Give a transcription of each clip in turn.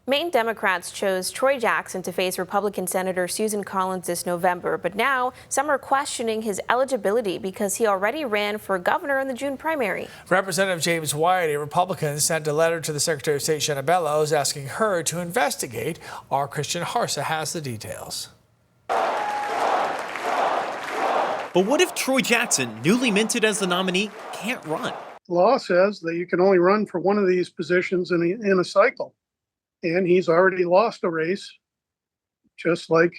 Maine Democrats chose Troy Jackson to face Republican Senator Susan Collins this November, but now some are questioning his eligibility because he already ran for governor in the June primary. Representative James White, a Republican, sent a letter to the Secretary of State Shanna Bellows asking her to investigate. Our Christian Harsa has the details. But what if Troy Jackson, newly minted as the nominee, can't run? Law says that you can only run for one of these positions in a cycle. And he's already lost a race, just like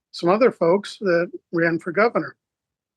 some other folks that ran for governor.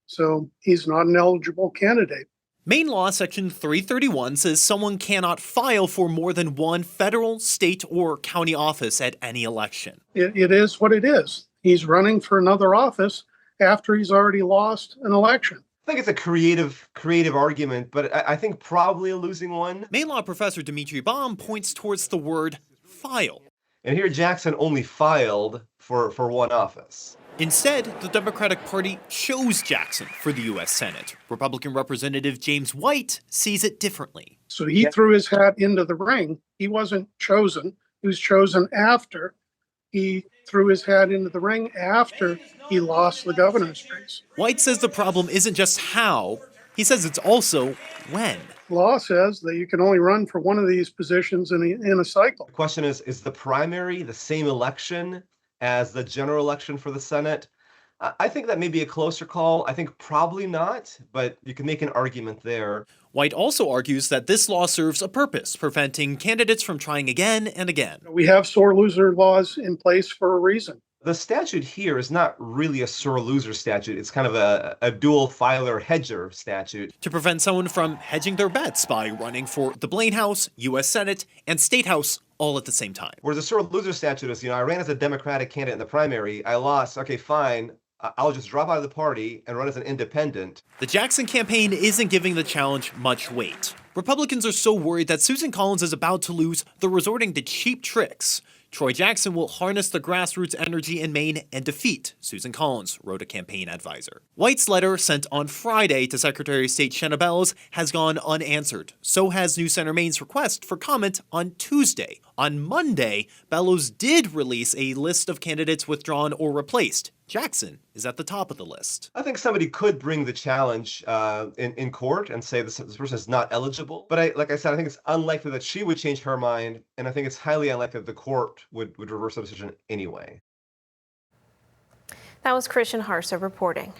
So he's not an eligible candidate. Maine law section 331 says someone cannot file for more than one federal, state, or county office at any election. It is what it is. He's running for another office after he's already lost an election. I think it's a creative argument, but I think probably a losing one. Maine law professor Dimitri Baum points towards the word file. And here Jackson only filed for one office. Instead, the Democratic Party chose Jackson for the U.S. Senate. Republican Representative James White sees it differently. So he threw his hat into the ring. He wasn't chosen. He was chosen after he threw his hat into the ring after he lost the governor's race. White says the problem isn't just how, he says it's also when. Law says that you can only run for one of these positions in a cycle. The question is the primary the same election as the general election for the Senate? I think that may be a closer call. I think probably not, but you can make an argument there. White also argues that this law serves a purpose, preventing candidates from trying again and again. We have sore loser laws in place for a reason. The statute here is not really a sore loser statute. It's kind of a dual filer hedger statute. To prevent someone from hedging their bets by running for the Blaine House, U.S. Senate, and State House all at the same time. Whereas a sore loser statute is, I ran as a Democratic candidate in the primary, I lost, okay, fine. I'll just drop out of the party and run as an independent. The Jackson campaign isn't giving the challenge much weight. Republicans are so worried that Susan Collins is about to lose, they're resorting to cheap tricks. Troy Jackson will harness the grassroots energy in Maine and defeat Susan Collins, wrote a campaign advisor. White's letter, sent on Friday to Secretary of State Shanna Bellows, has gone unanswered. So has New Center Maine's request for comment on Tuesday. On Monday, Bellows did release a list of candidates withdrawn or replaced. Jackson is at the top of the list. I think somebody could bring the challenge in court and say this person is not eligible. But like I said, I think it's unlikely that she would change her mind. And I think it's highly unlikely that the court would reverse the decision anyway. That was Christian Harsa reporting.